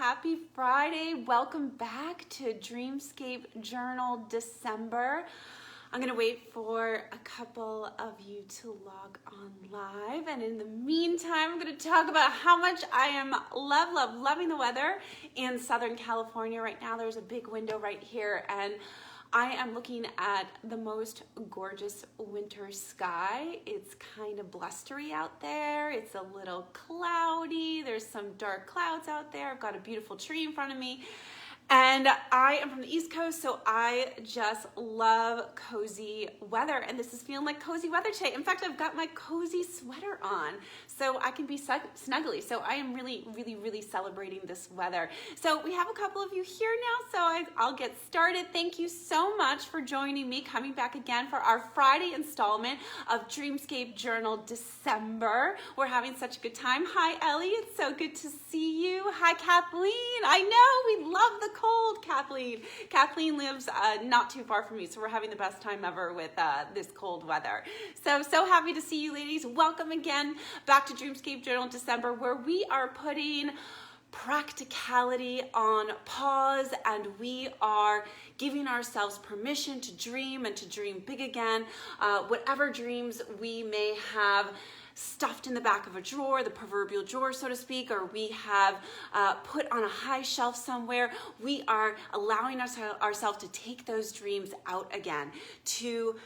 Happy Friday. Welcome back to Dreamscape Journal December. I'm going to wait for a couple of you to log on live. And in the meantime, I'm going to talk about how much I am loving the weather in Southern California right now. There's a big window right here, and I am looking at the most gorgeous winter sky. It's kind of blustery out there. It's a little cloudy. There's some dark clouds out there. I've got a beautiful tree in front of me. And I am from the East Coast, so I just love cozy weather. And this is feeling like cozy weather today. In fact, I've got my cozy sweater on so I can be snuggly. So I am really celebrating this weather. So we have a couple of you here now, so I'll get started. Thank you so much for joining me, coming back again for our Friday installment of Dreamscape Journal December. We're having such a good time. Hi, Ellie. It's so good to see you. Hi, Kathleen. I know we love the cold, Kathleen. Kathleen lives not too far from me, so we're having the best time ever with this cold weather. So happy to see you, ladies. Welcome again back to Dreamscape Journal December, where we are putting practicality on pause, and we are giving ourselves permission to dream and to dream big again. Whatever dreams we may have stuffed in the back of a drawer, the proverbial drawer, so to speak, or we have put on a high shelf somewhere, we are allowing ourselves to take those dreams out again, to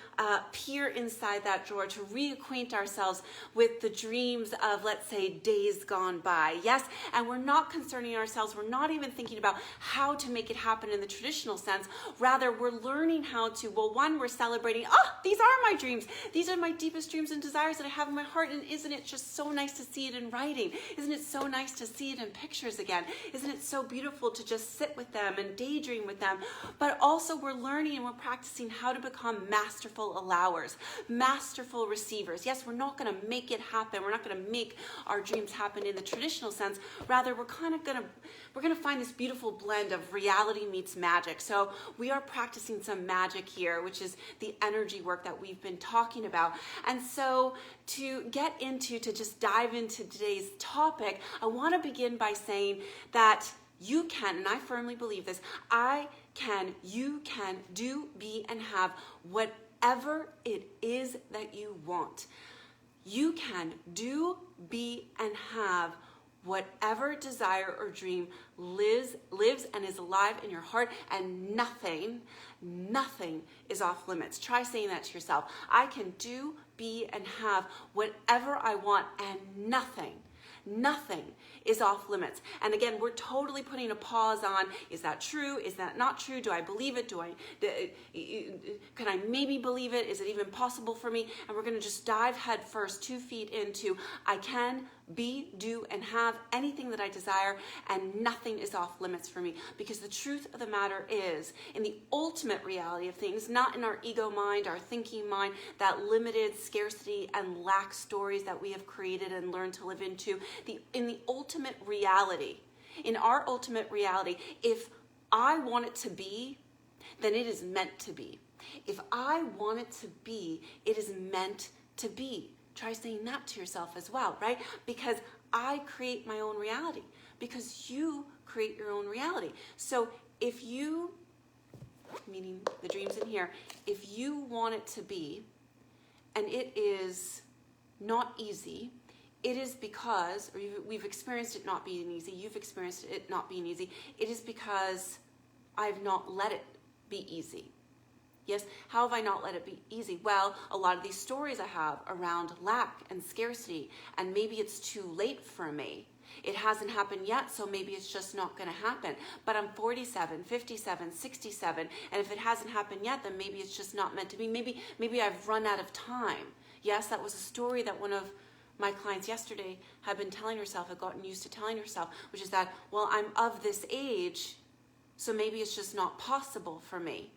peer inside that drawer, to reacquaint ourselves with the dreams of, let's say, days gone by. Yes, and we're not concerning ourselves, we're not even thinking about how to make it happen in the traditional sense. Rather, we're learning how to, well, one, we're celebrating, oh, these are my dreams. These are my deepest dreams and desires that I have in my heart. And isn't it just so nice to see it in writing? Isn't it so nice to see it in pictures again? Isn't it so beautiful to just sit with them and daydream with them? But also we're learning and we're practicing how to become masterful allowers, masterful receivers. Yes, we're not going to make it happen. We're not going to make our dreams happen in the traditional sense. Rather, we're going to find this beautiful blend of reality meets magic. So we are practicing some magic here, which is the energy work that we've been talking about. And so to just dive into today's topic, I want to begin by saying that you can, and I firmly believe this, you can do, be, and have whatever it is that you want. You can do, be, and have whatever desire or dream lives and is alive in your heart, and nothing is off limits. Try saying that to yourself. I can do, be, and have whatever I want, and nothing is off limits. And again, we're totally putting a pause on, is that true? Is that not true? Do I believe it? Can I maybe believe it? Is it even possible for me? And we're going to just dive head first, 2 feet into, I can be, do, and have anything that I desire, and nothing is off limits for me. Because the truth of the matter is, in the ultimate reality of things, not in our ego mind, our thinking mind, that limited scarcity and lack stories that we have created and learned to live into, in the ultimate reality, in our ultimate reality, if I want it to be, then it is meant to be. If I want it to be, it is meant to be. Try saying that to yourself as well, right? Because I create my own reality. Because you create your own reality. So if you, meaning the dreams in here, if you want it to be, and it is not easy, it is because, or we've experienced it not being easy, you've experienced it not being easy, it is because I've not let it be easy. Yes, how have I not let it be easy? Well, a lot of these stories I have around lack and scarcity, and maybe it's too late for me. It hasn't happened yet, so maybe it's just not going to happen. But I'm 47, 57, 67, and if it hasn't happened yet, then maybe it's just not meant to be. Maybe I've run out of time. Yes, that was a story that one of my clients yesterday had been telling herself, had gotten used to telling herself, which is that, well, I'm of this age, so maybe it's just not possible for me.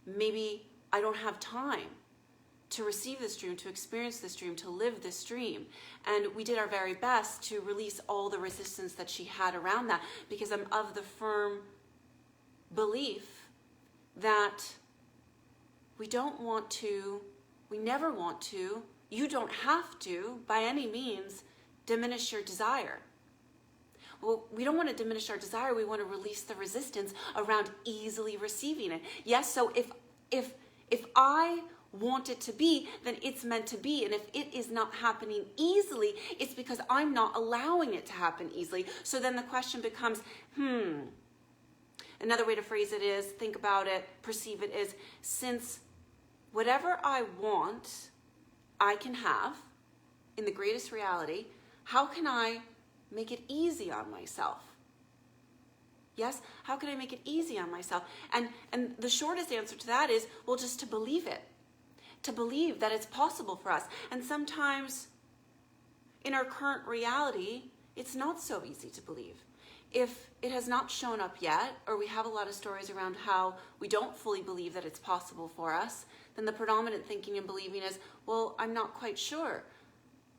Maybe I don't have time to receive this dream, to experience this dream, to live this dream. And we did our very best to release all the resistance that she had around that, because I'm of the firm belief that we never want to, you don't have to, by any means, diminish your desire. well, we don't want to diminish our desire. We want to release the resistance around easily receiving it. Yes, so if I want it to be, then it's meant to be. And if it is not happening easily, it's because I'm not allowing it to happen easily. So then the question becomes, another way to phrase it is, think about it, perceive it is, since whatever I want, I can have in the greatest reality, how can I make it easy on myself? Yes? How can I make it easy on myself? And the shortest answer to that is, well, just to believe it. To believe that it's possible for us. And sometimes in our current reality, it's not so easy to believe. If it has not shown up yet, or we have a lot of stories around how we don't fully believe that it's possible for us, then the predominant thinking and believing is, well, I'm not quite sure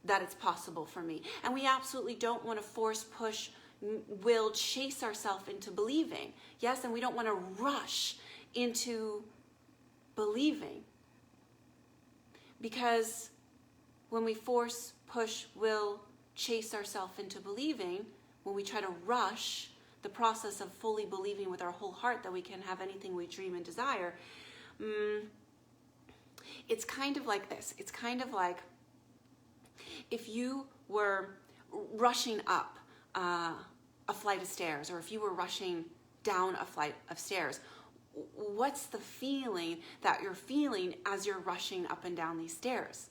that it's possible for me. And we absolutely don't want to force, push, will, chase ourselves into believing. Yes, and we don't want to rush into believing. Because when we force, push, will, chase ourselves into believing, when we try to rush the process of fully believing with our whole heart that we can have anything we dream and desire, it's kind of like this. It's kind of like if you were rushing up a flight of stairs, or if you were rushing down a flight of stairs. What's the feeling that you're feeling as you're rushing up and down these stairs?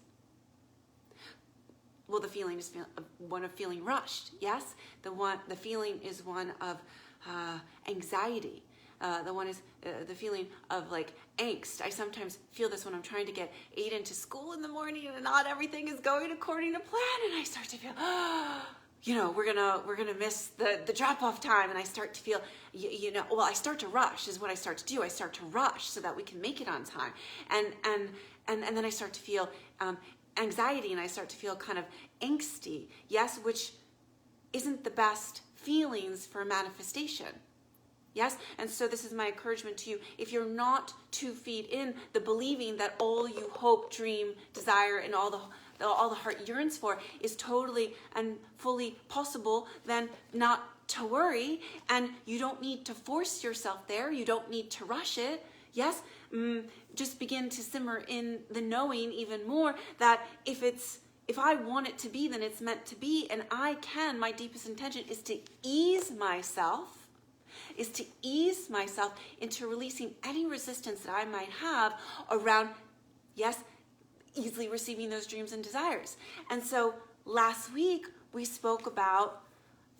Well, the feeling is one of feeling rushed. Yes, the feeling is one of anxiety. The feeling of like angst. I sometimes feel this when I'm trying to get Aiden to school in the morning and not everything is going according to plan, and I start to feel, we're gonna miss the drop-off time, and I start to feel, I start to rush is what I start to do. I start to rush so that we can make it on time, and then I start to feel anxiety, and I start to feel kind of angsty. Yes, which isn't the best feelings for manifestation. Yes, and so this is my encouragement to you. If you're not 2 feet in the believing that all you hope, dream, desire, and all the heart yearns for is totally and fully possible, then not to worry, and you don't need to force yourself there. You don't need to rush it. Yes, just begin to simmer in the knowing even more that if I want it to be, then it's meant to be, and my deepest intention is to ease myself into releasing any resistance that I might have around, yes, easily receiving those dreams and desires. And so last week we spoke about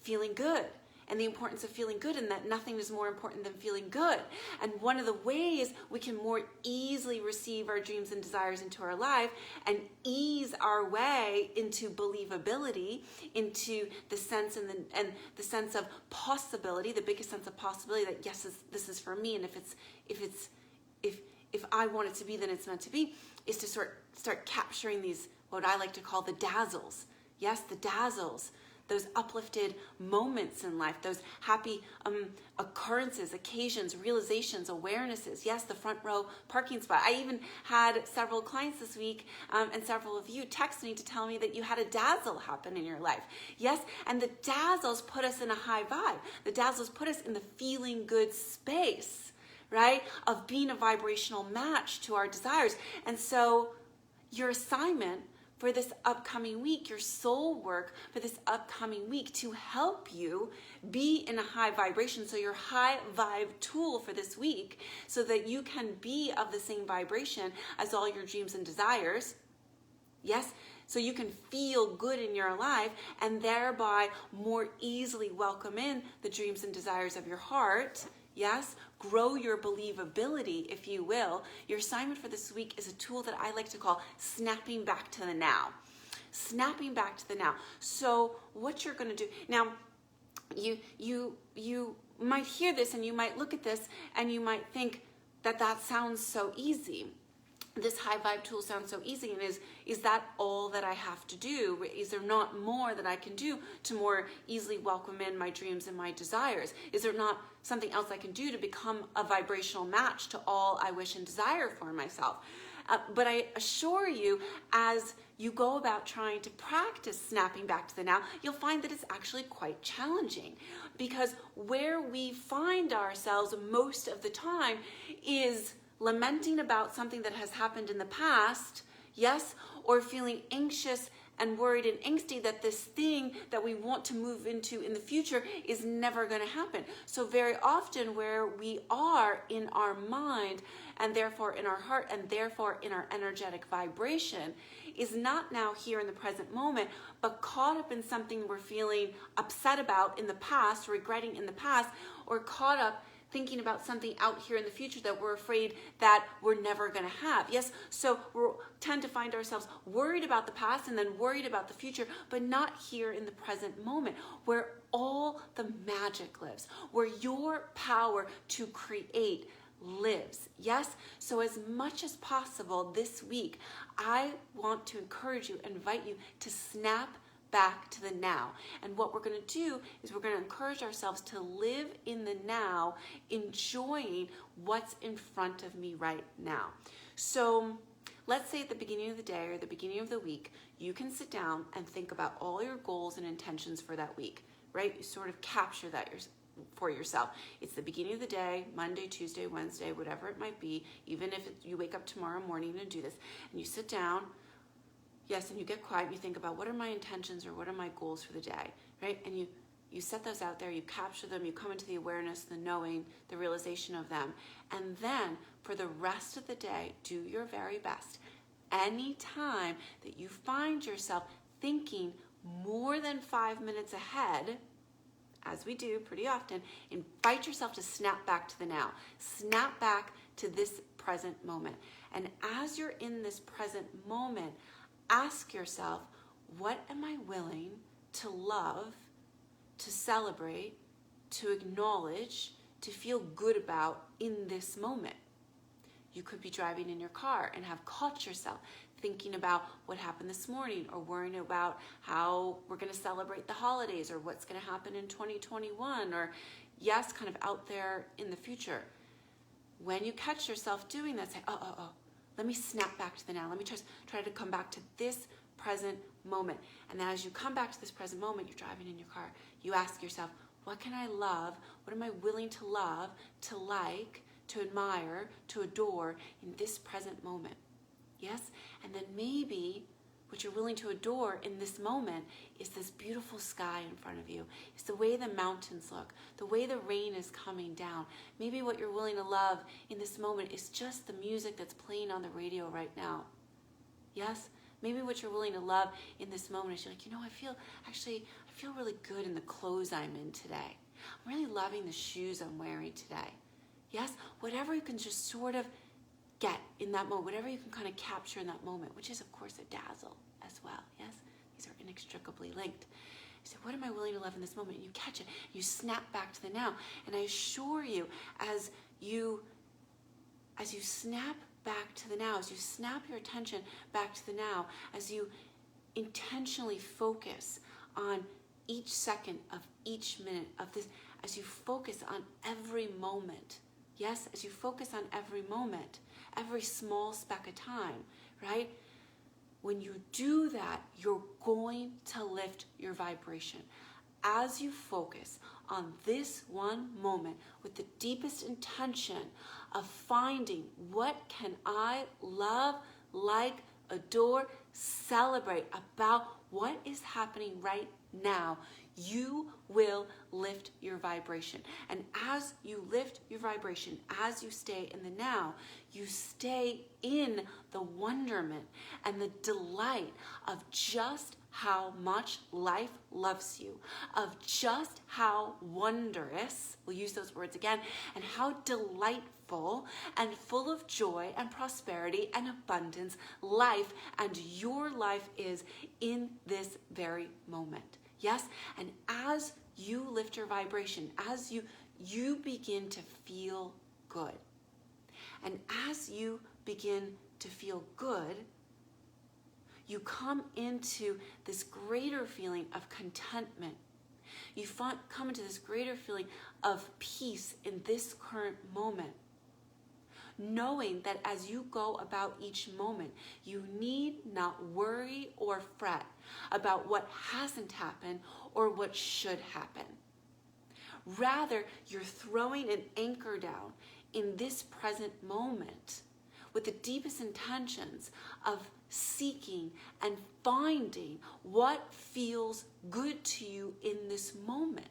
feeling good and the importance of feeling good, and that nothing is more important than feeling good. And one of the ways we can more easily receive our dreams and desires into our life and ease our way into believability, into the sense and the sense of possibility, the biggest sense of possibility that yes, this is for me, and if I want it to be, then it's meant to be, is to start capturing these, what I like to call the dazzles. Yes, the dazzles. Those uplifted moments in life, those happy occurrences, occasions, realizations, awarenesses. Yes, the front row parking spot. I even had several clients this week and several of you text me to tell me that you had a dazzle happen in your life. Yes, and the dazzles put us in a high vibe. The dazzles put us in the feeling good space, right, of being a vibrational match to our desires. And so your assignment for this upcoming week, your soul work for this upcoming week, to help you be in a high vibration. So your high vibe tool for this week, so that you can be of the same vibration as all your dreams and desires. Yes, so you can feel good in your life and thereby more easily welcome in the dreams and desires of your heart. Yes, grow your believability, if you will. Your assignment for this week is a tool that I like to call snapping back to the now. Snapping back to the now. So what you're going to do now, you might hear this and you might look at this and you might think that sounds so easy. This high vibe tool sounds so easy, and is that all that I have to do? Is there not more that I can do to more easily welcome in my dreams and my desires? Is there not something else I can do to become a vibrational match to all I wish and desire for myself? But I assure you, as you go about trying to practice snapping back to the now, you'll find that it's actually quite challenging, because where we find ourselves most of the time is lamenting about something that has happened in the past, yes, or feeling anxious and worried and angsty that this thing that we want to move into in the future is never going to happen. So very often where we are in our mind, and therefore in our heart, and therefore in our energetic vibration, is not now here in the present moment, but caught up in something we're feeling upset about in the past, regretting in the past, or caught up thinking about something out here in the future that we're afraid that we're never going to have. Yes, so we tend to find ourselves worried about the past and then worried about the future, but not here in the present moment, where all the magic lives, where your power to create lives. Yes, so as much as possible this week, I want to encourage you, invite you to snap back to the now. And what we're going to do is we're going to encourage ourselves to live in the now, enjoying what's in front of me right now. So let's say at the beginning of the day or the beginning of the week, you can sit down and think about all your goals and intentions for that week, right? You sort of capture that for yourself. It's the beginning of the day, Monday, Tuesday, Wednesday, whatever it might be, even if you wake up tomorrow morning and do this, and you sit down, yes, and you get quiet, and you think about what are my intentions or what are my goals for the day, right? And you set those out there, you capture them, you come into the awareness, the knowing, the realization of them. And then for the rest of the day, do your very best. Anytime that you find yourself thinking more than 5 minutes ahead, as we do pretty often, invite yourself to snap back to the now. Snap back to this present moment. And as you're in this present moment, ask yourself, what am I willing to love, to celebrate, to acknowledge, to feel good about in this moment? You could be driving in your car and have caught yourself thinking about what happened this morning, or worrying about how we're going to celebrate the holidays, or what's going to happen in 2021, or yes, kind of out there in the future. When you catch yourself doing that, say, oh, let me snap back to the now. Let me try to come back to this present moment. And then as you come back to this present moment, you're driving in your car, you ask yourself, what can I love? What am I willing to love, to like, to admire, to adore in this present moment? Yes? And then maybe what you're willing to adore in this moment is this beautiful sky in front of you. It's the way the mountains look, the way the rain is coming down. Maybe what you're willing to love in this moment is just the music that's playing on the radio right now. Yes? Maybe what you're willing to love in this moment is you're like, I feel really good in the clothes I'm in today. I'm really loving the shoes I'm wearing today. Yes? Whatever you can just sort of get in that moment, whatever you can kind of capture in that moment, which is of course a dazzle as well. Yes? These are inextricably linked. You say, what am I willing to love in this moment? And you catch it. You snap back to the now. And I assure you, as you snap back to the now, as you snap your attention back to the now, as you intentionally focus on each second of each minute of this, as you focus on every moment, yes, as you focus on every moment, every small speck of time, right? When you do that, you're going to lift your vibration. As you focus on this one moment with the deepest intention of finding what can I love, like, adore, celebrate about what is happening right now, you will lift your vibration. And as you lift your vibration, as you stay in the now, you stay in the wonderment and the delight of just how much life loves you, of just how wondrous, we'll use those words again, and how delightful and full of joy and prosperity and abundance life and your life is in this very moment. Yes? And as you lift your vibration, as you begin to feel good. And as you begin to feel good, you come into this greater feeling of contentment. You come into this greater feeling of peace in this current moment. knowing that as you go about each moment, you need not worry or fret about what hasn't happened or what should happen. Rather, you're throwing an anchor down in this present moment with the deepest intentions of seeking and finding what feels good to you in this moment.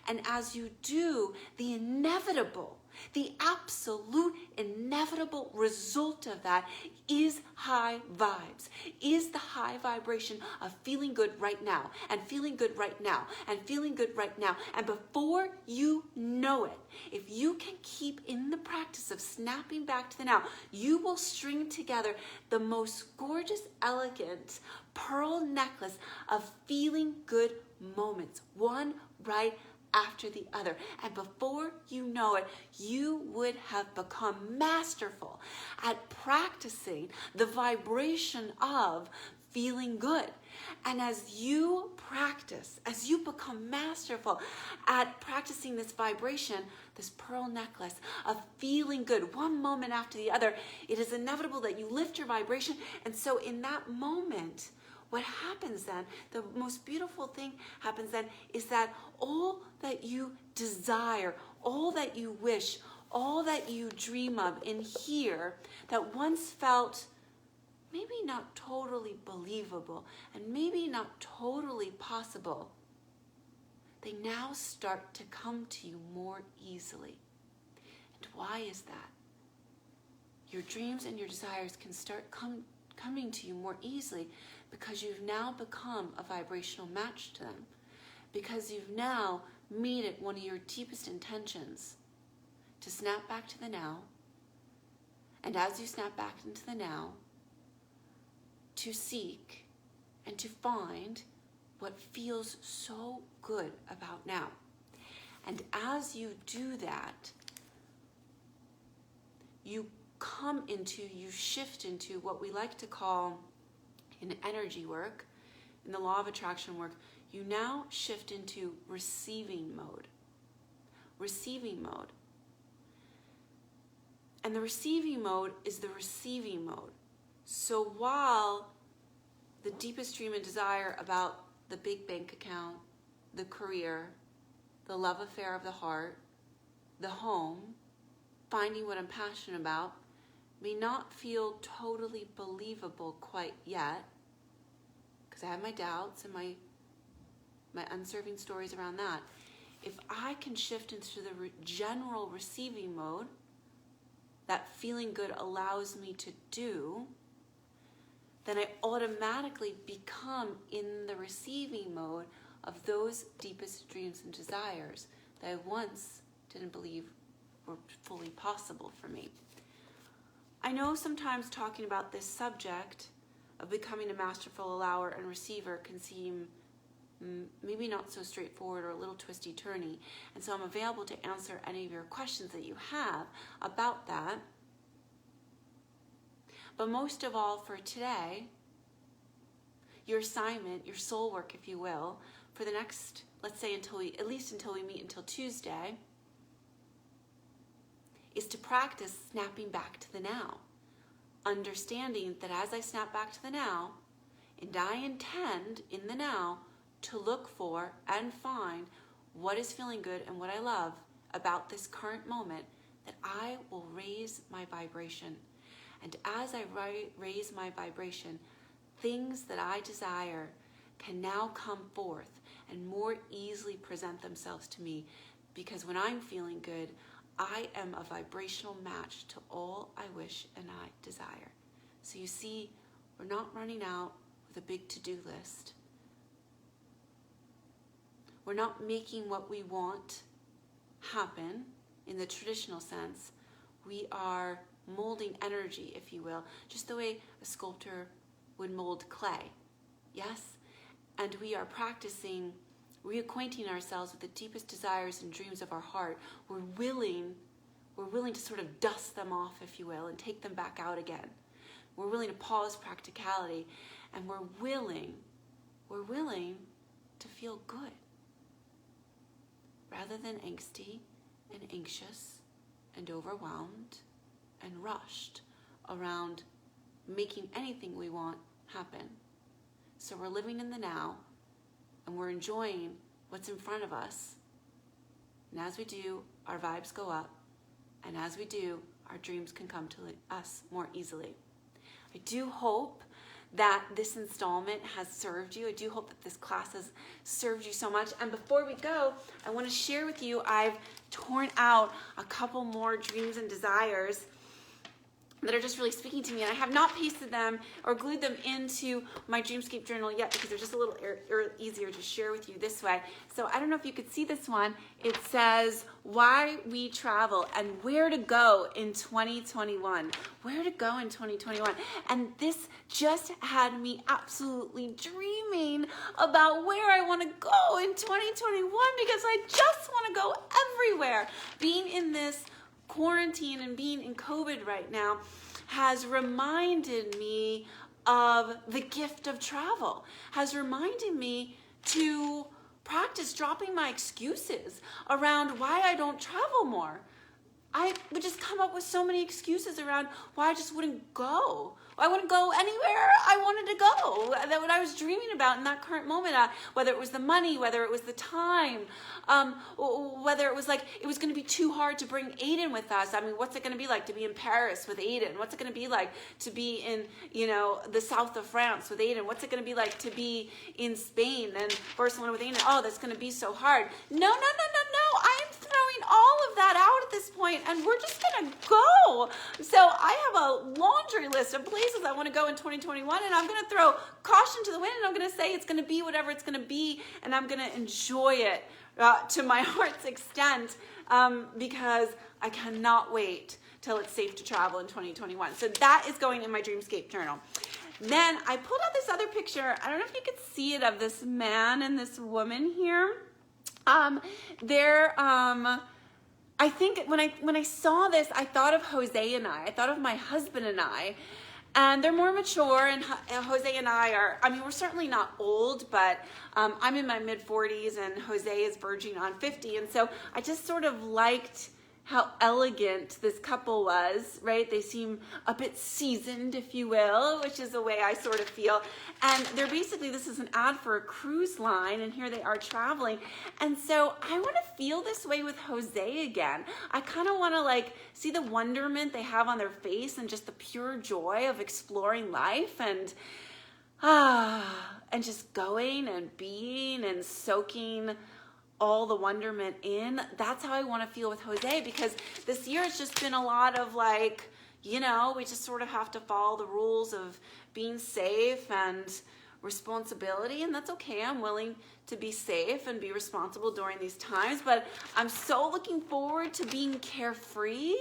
And as you do, the inevitable, the absolute inevitable result of that is high vibes, is the high vibration of feeling good right now, and feeling good right now, and feeling good right now. And before you know it, if you can keep in the practice of snapping back to the now, you will string together the most gorgeous, elegant pearl necklace of feeling good moments, one right after the other. And before you know it, you would have become masterful at practicing the vibration of feeling good. And as you practice, as you become masterful at practicing this vibration, this pearl necklace of feeling good one moment after the other, it is inevitable that you lift your vibration. And so in that moment, what happens then, the most beautiful thing happens then, is that all that you desire, all that you wish, all that you dream of in here that once felt maybe not totally believable and maybe not totally possible, they now start to come to you more easily. And why is that? Your dreams and your desires can start coming to you more easily because you've now become a vibrational match to them, because you've now made it one of your deepest intentions to snap back to the now, and as you snap back into the now, to seek and to find what feels so good about now. And as you do that, you shift into what we like to call in energy work, in the law of attraction work, you now shift into receiving mode. Receiving mode. And the receiving mode is the receiving mode. So while the deepest dream and desire about the big bank account, the career, the love affair of the heart, the home, finding what I'm passionate about, may not feel totally believable quite yet, because I have my doubts and my unserving stories around that. If I can shift into the general receiving mode that feeling good allows me to do, then I automatically become in the receiving mode of those deepest dreams and desires that I once didn't believe were fully possible for me. I know sometimes talking about this subject of becoming a masterful allower and receiver can seem maybe not so straightforward or a little twisty-turny, and so I'm available to answer any of your questions that you have about that. But most of all for today, your assignment, your soul work, if you will, for the next, let's say until we meet until Tuesday, is to practice snapping back to the now. Understanding that as I snap back to the now, and I intend in the now to look for and find what is feeling good and what I love about this current moment, that I will raise my vibration. And as I raise my vibration, things that I desire can now come forth and more easily present themselves to me, because when I'm feeling good, I am a vibrational match to all I wish and I desire. So you see, we're not running out with a big to-do list. We're not making what we want happen in the traditional sense. We are molding energy, if you will, just the way a sculptor would mold clay. Yes? And we are practicing reacquainting ourselves with the deepest desires and dreams of our heart. We're willing to sort of dust them off, if you will, and take them back out again. We're willing to pause practicality, and we're willing to feel good rather than angsty and anxious and overwhelmed and rushed around making anything we want happen. So we're living in the now, and we're enjoying what's in front of us. And as we do, our vibes go up. And as we do, our dreams can come to us more easily. I do hope that this installment has served you. I do hope that this class has served you so much. And before we go, I want to share with you, I've torn out a couple more dreams and desires that are just really speaking to me, and I have not pasted them or glued them into my Dreamscape journal yet because they're just a little easier to share with you this way. So I don't know if you could see this one. It says, why we travel and where to go in 2021. Where to go in 2021. And this just had me absolutely dreaming about where I want to go in 2021 because I just want to go everywhere. Being in this quarantine and being in COVID right now has reminded me of the gift of travel, has reminded me to practice dropping my excuses around why I don't travel more. I would just come up with so many excuses around why I just wouldn't go. I wouldn't go anywhere I wanted to go. That's what I was dreaming about in that current moment. Whether it was the money, whether it was the time, whether it was like it was going to be too hard to bring Aiden with us. I mean, what's it going to be like to be in Paris with Aiden? What's it going to be like to be in, the south of France with Aiden? What's it going to be like to be in Spain and Barcelona with Aiden? Oh, that's going to be so hard. No. I am throwing all of that out at this point, and we're just going to go. So I have a laundry list of places I want to go in 2021, and I'm going to throw caution to the wind, and I'm going to say it's going to be whatever it's going to be, and I'm going to enjoy it to my heart's extent because I cannot wait till it's safe to travel in 2021. So that is going in my Dreamscape journal. Then I pulled out this other picture. I don't know if you could see it, of this man and this woman here. I think when I saw this, I thought of Jose and I thought of my husband and I, and they're more mature, and Jose and I are, we're certainly not old, but I'm in my mid-40s and Jose is verging on 50, and so I just sort of liked how elegant this couple was, right? They seem a bit seasoned, if you will, which is the way I sort of feel. And they're basically, this is an ad for a cruise line, and here they are traveling. And so I want to feel this way with Jose again. I kind of want to see the wonderment they have on their face and just the pure joy of exploring life and just going and being and soaking all the wonderment in. That's how I want to feel with Jose, because this year it's just been a lot of we just sort of have to follow the rules of being safe and responsibility, and that's okay. I'm willing to be safe and be responsible during these times, but I'm so looking forward to being carefree,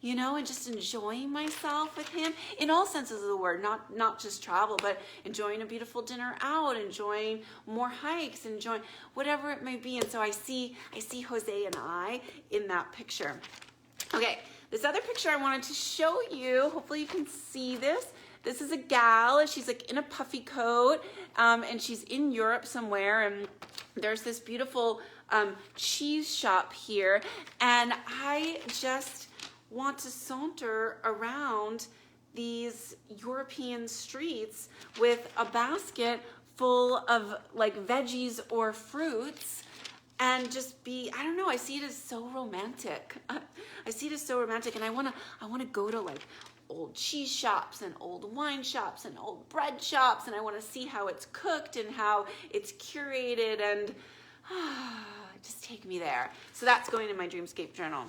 and just enjoying myself with him in all senses of the word, not just travel, but enjoying a beautiful dinner out, enjoying more hikes, enjoying whatever it may be. And so I see Jose and I in that picture. Okay, this other picture I wanted to show you, hopefully you can see this. This is a gal, she's in a puffy coat, and she's in Europe somewhere, and there's this beautiful cheese shop here, and I just want to saunter around these European streets with a basket full of veggies or fruits and just be, I don't know, I see it as so romantic. I see it as so romantic, and I want to go to old cheese shops and old wine shops and old bread shops, and I want to see how it's cooked and how it's curated, and just take me there. So that's going in my Dreamscape journal.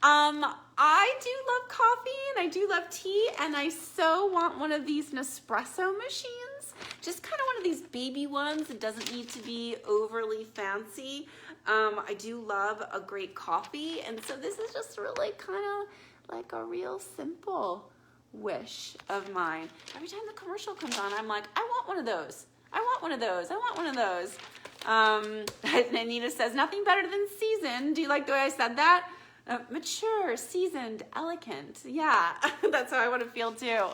I do love coffee and I do love tea, and I so want one of these Nespresso machines, just kind of one of these baby ones. It doesn't need to be overly fancy. I do love a great coffee, and so this is just really kind of a real simple wish of mine. Every time the commercial comes on, I'm like, I want one of those. I want one of those. I want one of those. Anita says, nothing better than seasoned. Do you like the way I said that? Mature, seasoned, elegant. Yeah, that's how I want to feel too.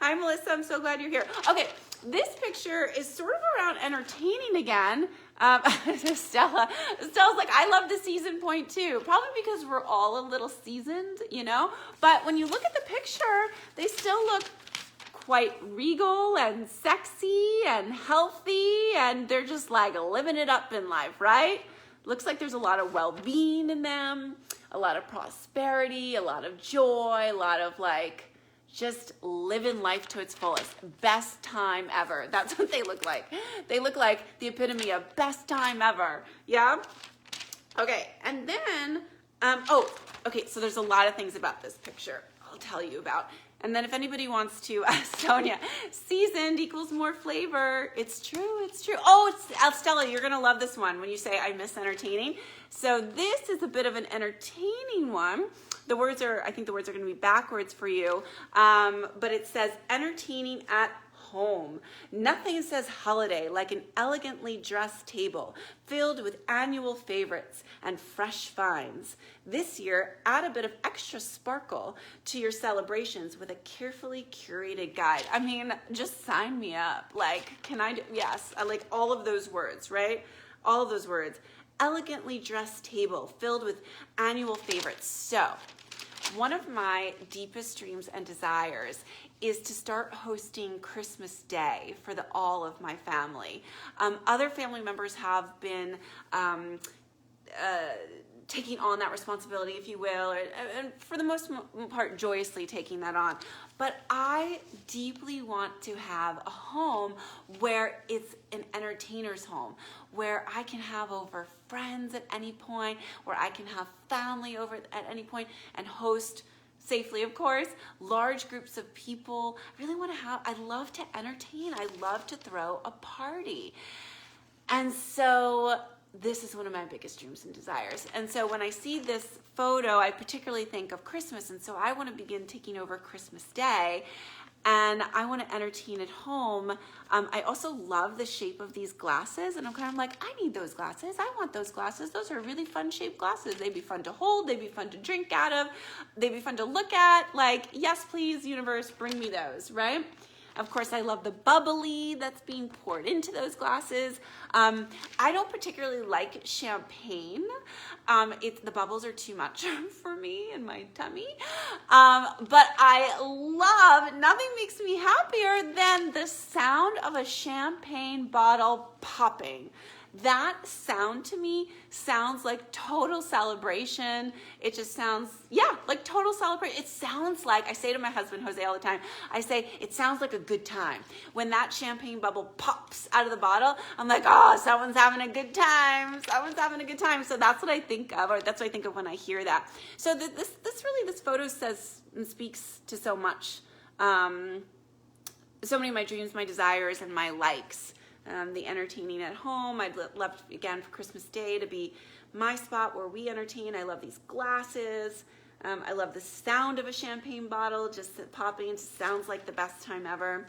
Hi, Melissa. I'm so glad you're here. Okay, this picture is sort of around entertaining again. Stella's like, I love the season point too. Probably because we're all a little seasoned, you know? But when you look at the picture, they still look quite regal and sexy and healthy, and they're just like living it up in life, right? Looks like there's a lot of well-being in them, a lot of prosperity, a lot of joy, a lot of like just living life to its fullest. Best time ever. That's what they look like. They look like the epitome of best time ever. Yeah? Okay, and then, okay, so there's a lot of things about this picture I'll tell you about. And then if anybody wants to, Sonia, seasoned equals more flavor. It's true, it's true. Oh, Stella, you're gonna love this one when you say I miss entertaining. So this is a bit of an entertaining one. I think the words are gonna be backwards for you, but it says entertaining at home. Nothing says holiday like an elegantly dressed table filled with annual favorites and fresh finds. This year, add a bit of extra sparkle to your celebrations with a carefully curated guide. I mean, just sign me up. Like, yes, I like all of those words, right? All of those words. Elegantly dressed table filled with annual favorites. So, one of my deepest dreams and desires is to start hosting Christmas Day for all of my family. Other family members have been taking on that responsibility, if you will, and for the most part, joyously taking that on. But I deeply want to have a home where it's an entertainer's home, where I can have over friends at any point, where I can have family over at any point and host safely, of course, large groups of people. I love to entertain. I love to throw a party. And so this is one of my biggest dreams and desires. And so when I see this photo, I particularly think of Christmas. And so I want to begin taking over Christmas Day, and I want to entertain at home. I also love the shape of these glasses, and I'm kind of like, I need those glasses. I want those glasses. Those are really fun shaped glasses. They'd be fun to hold. They'd be fun to drink out of. They'd be fun to look at. Like, yes, please, universe, bring me those, right? Of course, I love the bubbly that's being poured into those glasses. I don't particularly like champagne. The bubbles are too much for me in my tummy. But nothing makes me happier than the sound of a champagne bottle popping. That sound to me sounds like total celebration. It just sounds, like total celebration. It sounds like, I say to my husband, Jose, all the time, I say, it sounds like a good time. When that champagne bubble pops out of the bottle, I'm like, oh, someone's having a good time. Someone's having a good time. So that's what I think of, or that's what I think of when I hear that. So this photo says and speaks to so much. So many of my dreams, my desires, and my likes. The entertaining at home. I'd love, again, for Christmas Day to be my spot where we entertain. I love these glasses. I love the sound of a champagne bottle just popping. It sounds like the best time ever.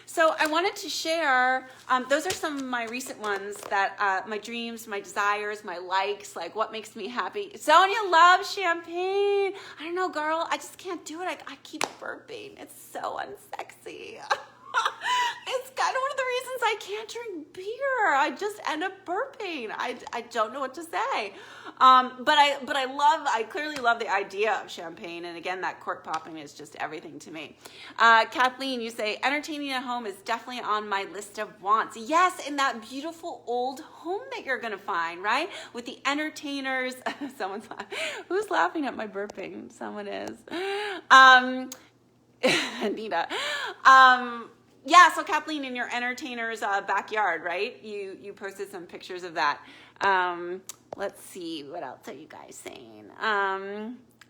So I wanted to share, those are some of my recent ones that, my dreams, my desires, my likes, like what makes me happy. Sonia loves champagne. I don't know, girl, I just can't do it. I keep burping. It's so unsexy. It's kind of one of the reasons I can't drink beer. I just end up burping. I don't know what to say. But I clearly love the idea of champagne. And again, that cork popping is just everything to me. Kathleen, you say, entertaining at home is definitely on my list of wants. Yes, in that beautiful old home that you're going to find, right? With the entertainers. Someone's laughing. Who's laughing at my burping? Someone is. Anita. Yeah, so Kathleen, in your entertainer's backyard, right? You posted some pictures of that. Let's see, what else are you guys saying?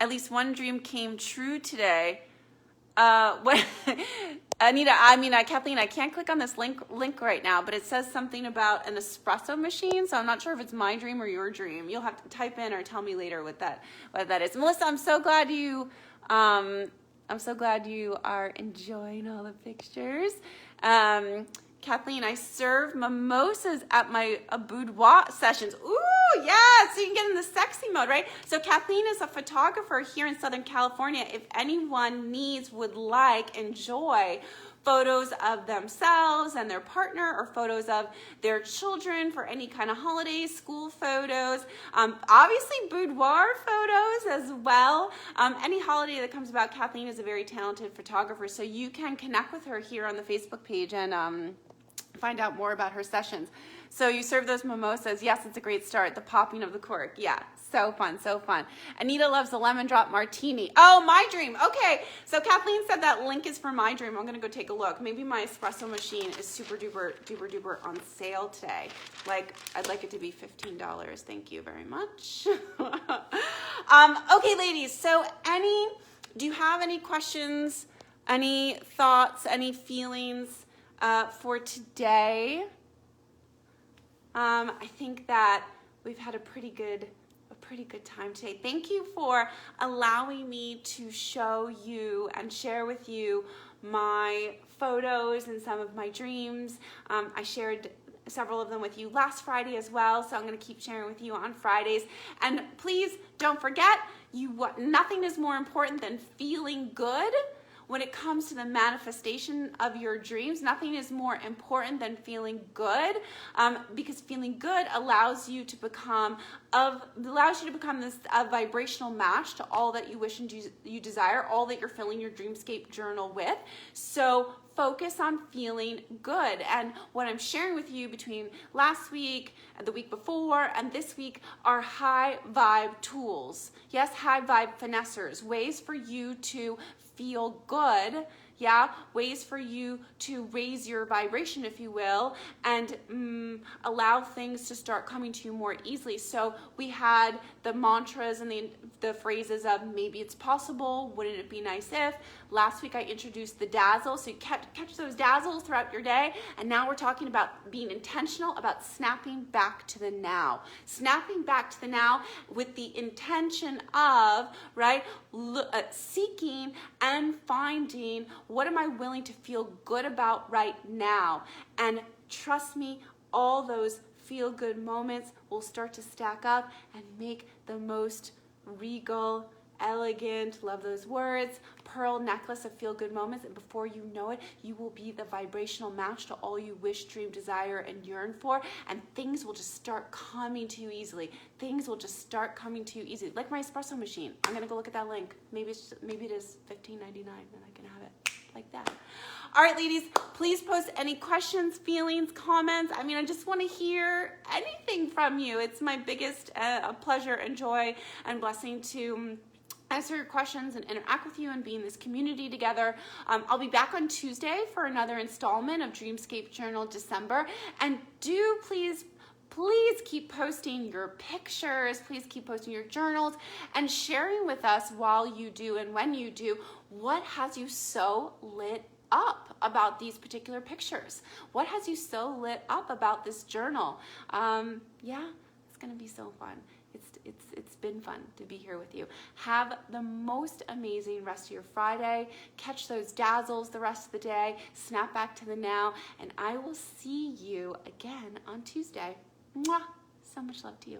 At least one dream came true today. What? Anita, Kathleen, I can't click on this link right now, but it says something about an espresso machine, so I'm not sure if it's my dream or your dream. You'll have to type in or tell me later what that is. Melissa, I'm so glad you are enjoying all the pictures. Kathleen, I serve mimosas at my boudoir sessions. Ooh, yeah, so you can get in the sexy mode, right? So Kathleen is a photographer here in Southern California. If anyone would like, enjoy photos of themselves and their partner, or photos of their children for any kind of holidays, school photos, obviously boudoir photos as well. Any holiday that comes about. Kathleen is a very talented photographer, so you can connect with her here on the Facebook page and find out more about her sessions. So you serve those mimosas. Yes, it's a great start. The popping of the cork. Yeah, so fun, so fun. Anita loves the lemon drop martini. Oh, My Dream. Okay, so Kathleen said that link is for My Dream. I'm going to go take a look. Maybe my espresso machine is super duper, duper, duper on sale today. Like, I'd like it to be $15. Thank you very much. Okay, ladies, so do you have any questions, any thoughts, any feelings for today? I think that we've had a pretty good time today. Thank you for allowing me to show you and share with you my photos and some of my dreams. I shared several of them with you last Friday as well, so I'm going to keep sharing with you on Fridays. And please don't forget, nothing is more important than feeling good. When it comes to the manifestation of your dreams, nothing is more important than feeling good, because feeling good allows you to become this vibrational match to all that you wish and you desire, all that you're filling your Dreamscape journal with. So focus on feeling good. And what I'm sharing with you between last week and the week before and this week are high vibe tools. Yes, high vibe finessers, ways for you to feel good, yeah, ways for you to raise your vibration, if you will, and allow things to start coming to you more easily. So we had the mantras and the phrases of maybe it's possible, wouldn't it be nice if. Last week I introduced the dazzles, so you catch those dazzles throughout your day, and now we're talking about being intentional about snapping back to the now. Snapping back to the now with the intention of, right, seeking and finding what am I willing to feel good about right now. And trust me, all those feel-good moments will start to stack up and make the most regal, elegant, love those words, pearl necklace of feel-good moments, and before you know it, you will be the vibrational match to all you wish, dream, desire, and yearn for, and things will just start coming to you easily. Things will just start coming to you easily. Like my espresso machine. I'm gonna go look at that link. Maybe it is $15.99, then I can have it like that. All right, ladies, please post any questions, feelings, comments. I mean, I just want to hear anything from you. It's my biggest pleasure and joy and blessing to answer your questions and interact with you and be in this community together. I'll be back on Tuesday for another installment of Dreamscape Journal December. And do please keep posting your pictures, please keep posting your journals and sharing with us while you do and when you do, what has you so lit up about these particular pictures? What has you so lit up about this journal? Yeah, it's gonna be so fun. It's been fun to be here with you. Have the most amazing rest of your Friday. Catch those dazzles the rest of the day. Snap back to the now. And I will see you again on Tuesday. Mwah! So much love to you.